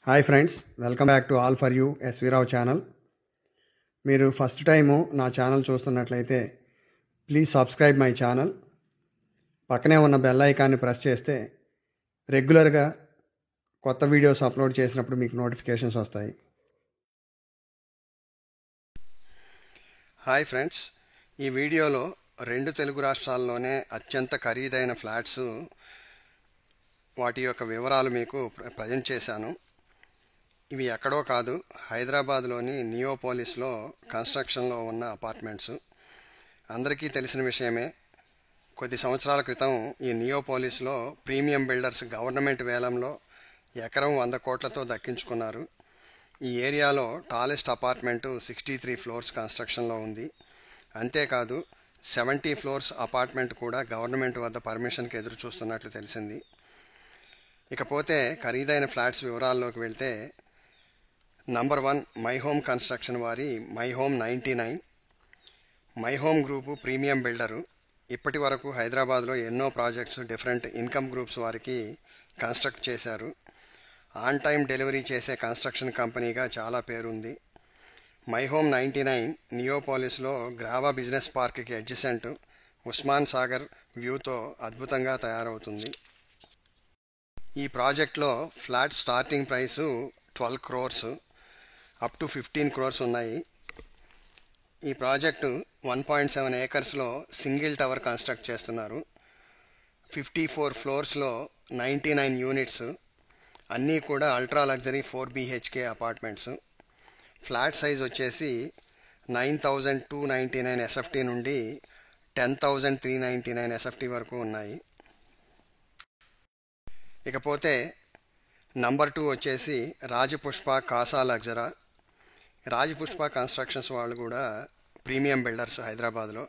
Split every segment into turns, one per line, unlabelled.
Hi friends, welcome back to all for you SV Rao channel. మీరు first time నా channel చూస్తున్నట్లయితే please subscribe my channel. పక్కనే ఉన్న bell ఐకాన్ని ప్రెస్ చేస్తే రెగ్యులర్గా కొత్త వీడియోస్ అప్లోడ్ చేసినప్పుడు మీకు నోటిఫికేషన్స్ వస్తాయి. హాయ్ ఫ్రెండ్స్, ఈ వీడియోలో 2 తెలుగు రాష్ట్రాల్లోనే అత్యంత ఖరీదైన ఫ్లాట్స్ వాటి యొక్క వివరాలు మీకు ప్రజెంట్ చేశాను. ఇవి ఎక్కడో కాదు, హైదరాబాద్లోని నియోపోలిస్లో కన్స్ట్రక్షన్లో ఉన్న అపార్ట్మెంట్స్. అందరికీ తెలిసిన విషయమే. కొద్ది సంవత్సరాల క్రితం ఈ నియోపోలిస్లో ప్రీమియం బిల్డర్స్ గవర్నమెంట్ వేలంలో ఎకరం 100 కోట్లతో దక్కించుకున్నారు. ఈ ఏరియాలో టాలెస్ట్ అపార్ట్మెంటు 63 ఫ్లోర్స్ కన్స్ట్రక్షన్లో ఉంది. అంతేకాదు 70 ఫ్లోర్స్ అపార్ట్మెంట్ కూడా గవర్నమెంట్ వద్ద పర్మిషన్కి ఎదురు చూస్తున్నట్లు తెలిసింది. ఇకపోతే ఖరీదైన ఫ్లాట్స్ వివరాల్లోకి వెళ్తే, నంబర్ 1 మై హోమ్ కన్స్ట్రక్షన్ వారి my home 99. My home group premium builder. ఇప్పటి వరకు హైదరాబాద్లో ఎన్నో ప్రాజెక్ట్స్ డిఫరెంట్ ఇన్కమ్ గ్రూప్స్ వారికి కన్స్ట్రక్ట్ చేశారు. ఆన్ టైం డెలివరీ చేసే కన్స్ట్రక్షన్ కంపెనీగా చాలా పేరుంది. మై హోమ్ 99 నియోపోలిస్లో గ్రావా బిజినెస్ పార్క్కి అడ్జసెంట్ ఉస్మాన్ సాగర్ వ్యూతో అద్భుతంగా తయారవుతుంది. ఈ ప్రాజెక్ట్లో flat starting price 12 crores up to 15 crores ఉన్నాయి. ఈ ప్రాజెక్టు 1.7 acresలో సింగిల్ టవర్ కన్స్ట్రక్ట్ చేస్తున్నారు. 54 ఫ్లోర్స్లో 99 యూనిట్స్, అన్నీ కూడా ultra luxury 4 BHK apartments. Flat size వచ్చేసి 9,299 SFT నుండి 10,399 SFT వరకు ఉన్నాయి. ఇకపోతే నంబర్ 2 వచ్చేసి రాజపుష్ప కాసా లగ్జరా. రాజపుష్ప కన్స్ట్రక్షన్స్ వాళ్ళు కూడా ప్రీమియం బిల్డర్స్ హైదరాబాద్లో.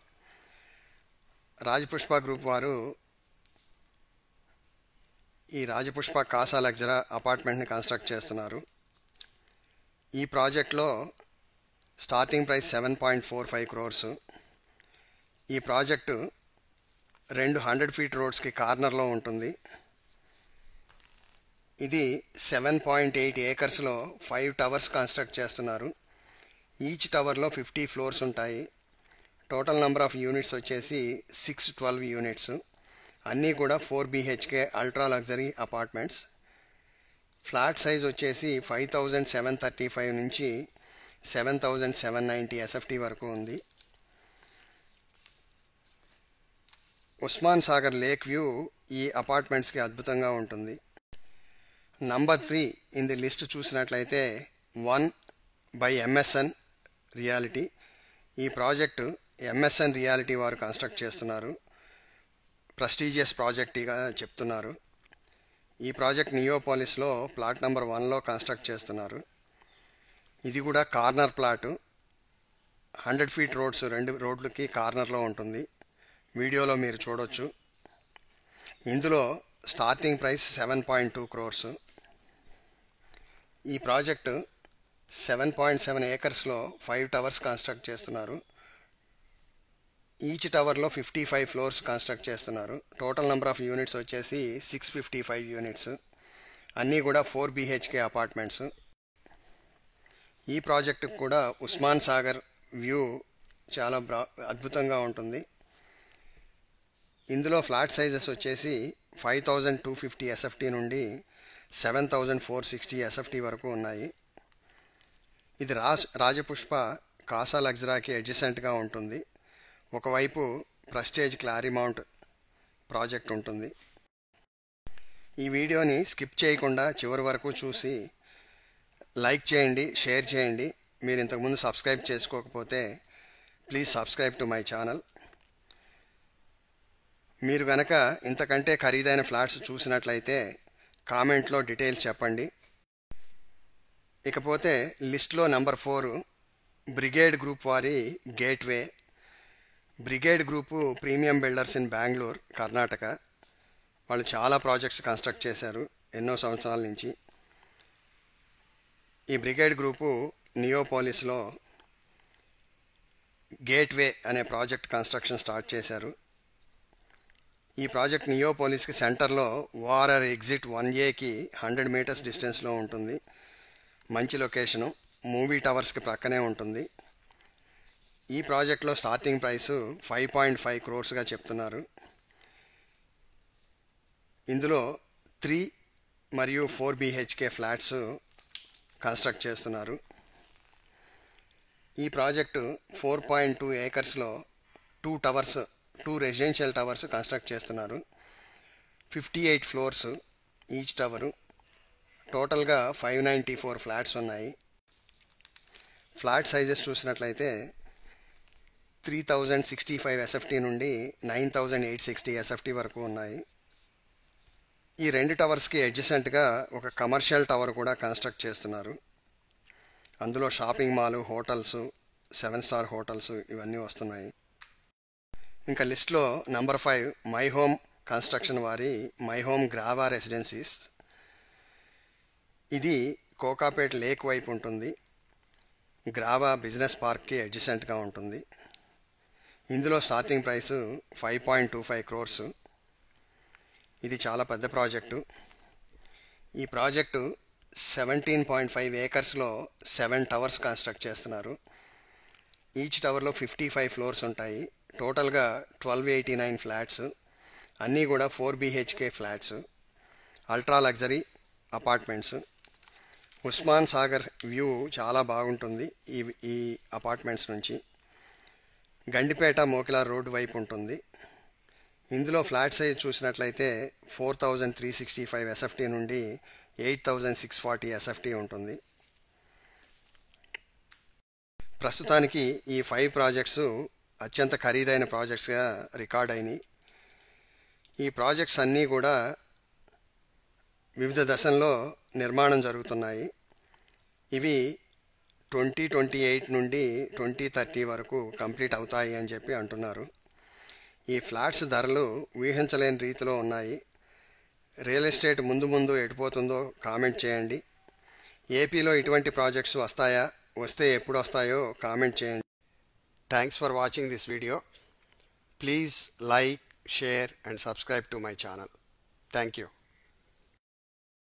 రాజపుష్ప గ్రూప్ వారు ఈ రాజపుష్ప కాసా లగ్జరా అపార్ట్మెంట్ని కన్స్ట్రక్ట్ చేస్తున్నారు. ఈ ప్రాజెక్ట్లో స్టార్టింగ్ ప్రైస్ 7.45 crores. ఈ ప్రాజెక్టు 2 100 feet రోడ్స్కి కార్నర్లో ఉంటుంది. ఇది 7.8 acresలో 5 towers కన్స్ట్రక్ట్ చేస్తున్నారు. ఈచ్ టవర్లో 50 ఫ్లోర్స్ ఉంటాయి. టోటల్ నెంబర్ ఆఫ్ యూనిట్స్ వచ్చేసి 612 యూనిట్స్. అన్నీ కూడా 4 BHK ultra luxury apartments. Flat size వచ్చేసి 5,735 నుంచి 7,790 SFT వరకు ఉంది. ఉస్మాన్ సాగర్ లేక్ వ్యూ ఈ అపార్ట్మెంట్స్కి అద్భుతంగా ఉంటుంది. నంబర్ 3 ఇన్ ది లిస్ట్ చూసినట్లయితే 1 బై MSN రియాలిటీ. ఈ ప్రాజెక్టు MSN రియాలిటీ వారు కన్స్ట్రక్ట్ చేస్తున్నారు. ప్రెస్టీజియస్ ప్రాజెక్ట్గా చెప్తున్నారు. ఈ ప్రాజెక్ట్ నియోపోలిస్లో ప్లాట్ నెంబర్ 1లో కన్స్ట్రక్ట్ చేస్తున్నారు. ఇది కూడా కార్నర్ ప్లాటు. 100 feet రోడ్స్ 2 రోడ్లకి కార్నర్లో ఉంటుంది. వీడియోలో మీరు చూడొచ్చు. ఇందులో స్టార్టింగ్ ప్రైస్ 7.2 crores. ఈ ప్రాజెక్టు 7.7 acresలో 5 towers కన్స్ట్రక్ట్ చేస్తున్నారు. ఈచ్ టవర్లో 55 ఫ్లోర్స్ కన్స్ట్రక్ట్ చేస్తున్నారు. టోటల్ నెంబర్ ఆఫ్ యూనిట్స్ వచ్చేసి 655 యూనిట్స్. అన్నీ కూడా 4 BHK అపార్ట్మెంట్స్. ఈ ప్రాజెక్టుకు కూడా ఉస్మాన్ సాగర్ వ్యూ చాలా అద్భుతంగా ఉంటుంది. ఇందులో ఫ్లాట్ సైజెస్ వచ్చేసి 5,250 SFT నుండి 7,460 SFT వరకు ఉన్నాయి. ఇది రాజపుష్ప కాసా లగ్జరాకి అడ్జసెంట్గా ఉంటుంది. ఒకవైపు ప్రెస్టేజ్ క్లారిమౌంట్ ప్రాజెక్ట్ ఉంటుంది. ఈ వీడియోని స్కిప్ చేయకుండా చివరి వరకు చూసి లైక్ చేయండి, షేర్ చేయండి. మీరు ఇంతకుముందు సబ్స్క్రైబ్ చేసుకోకపోతే please subscribe to my channel. మీరు గనక ఇంతకంటే ఖరీదైన ఫ్లాట్స్ చూసినట్లయితే కామెంట్లో డీటెయిల్స్ చెప్పండి. ఇకపోతే లిస్ట్లో నంబర్ 4 బ్రిగేడ్ గ్రూప్ వారి gateway. Brigade group premium builders in Bengaluru, Karnataka. వాళ్ళు చాలా ప్రాజెక్ట్స్ కన్స్ట్రక్ట్ చేశారు ఎన్నో సంవత్సరాల నుంచి. ఈ బ్రిగేడ్ గ్రూపు నియోపోలిస్లో గేట్వే అనే ప్రాజెక్ట్ కన్స్ట్రక్షన్ స్టార్ట్ చేశారు. ఈ ప్రాజెక్ట్ నియోపోలిస్కి సెంటర్లో ఓఆర్ఆర్ ఎగ్జిట్ 1Aకి 100 meters డిస్టెన్స్లో ఉంటుంది. మంచి లొకేషను, మూవీ టవర్స్కి ప్రక్కనే ఉంటుంది. ఈ ప్రాజెక్ట్లో స్టార్టింగ్ ప్రైసు 5.5 crores చెప్తున్నారు. ఇందులో 3 మరియు 4 BHK ఫ్లాట్స్ కన్స్ట్రక్ట్ చేస్తున్నారు. ఈ ప్రాజెక్టు 4.2 acresలో 2 రెసిడెన్షియల్ టవర్స్ కన్స్ట్రక్ట్ చేస్తున్నారు. 58 floors ఈచ్ టవరు. టోటల్గా 594 ఫ్లాట్స్ ఉన్నాయి. ఫ్లాట్ సైజెస్ చూసినట్లయితే 3065 SFT నుండి 9860 SFT వరకు ఉన్నాయి. ఈ 2 టవర్స్కి అడ్జసెంట్గా ఒక కమర్షియల్ టవర్ కూడా కన్స్ట్రక్ట్ చేస్తున్నారు. అందులో shopping mall, hotels, 7 star hotels ఇవన్నీ వస్తున్నాయి. ఇంకా లిస్ట్లో నెంబర్ 5 మై హోమ్ కన్స్ట్రక్షన్ వారి మై హోమ్ గ్రావా రెసిడెన్సీస్. ఇది కోకాపేట్ లేక్ వైపు ఉంటుంది. గ్రావా బిజినెస్ పార్క్కి అడ్జసెంట్గా ఉంటుంది. ఇందులో స్టార్టింగ్ ప్రైసు 5.25 crores. ఇది చాలా పెద్ద ప్రాజెక్టు. ఈ ప్రాజెక్టు 17.5 acresలో 7 టవర్స్ కన్స్ట్రక్ట్ చేస్తున్నారు. ఈచ్ టవర్లో 55 floors ఉంటాయి. టోటల్గా 1289 ఫ్లాట్స్. అన్నీ కూడా 4 BHK flats, ultra luxury apartments. Osman Sagar view చాలా బాగుంటుంది ఈ అపార్ట్మెంట్స్ నుంచి. గండిపేట మోకిలా రోడ్డు వైపు ఉంటుంది. ఇందులో ఫ్లాట్ సైజ్ చూసినట్లయితే 4365 SFT నుండి 8640 SFT ఉంటుంది. ప్రస్తుతానికి ఈ 5 ప్రాజెక్ట్స్ అత్యంత ఖరీదైన ప్రాజెక్ట్స్గా రికార్డ్ అయినాయి. ఈ ప్రాజెక్ట్స్ అన్నీ కూడా వివిధ దశల్లో నిర్మాణం జరుగుతున్నాయి. ఇవి 2028 నుండి 2030 వరకు కంప్లీట్ అవుతాయి అని చెప్పి అంటున్నారు. ఈ ఫ్లాట్స్ ధరలు ఊహించలేని రీతిలో ఉన్నాయి. రియల్ ఎస్టేట్ ముందు ఎటుపోతుందో కామెంట్ చేయండి. ఏపీలో ఇటువంటి ప్రాజెక్ట్స్ వస్తాయా, వస్తే ఎప్పుడు వస్తాయో కామెంట్ చేయండి. Thanks for watching this video. Please like, share and subscribe to my channel. Thank you.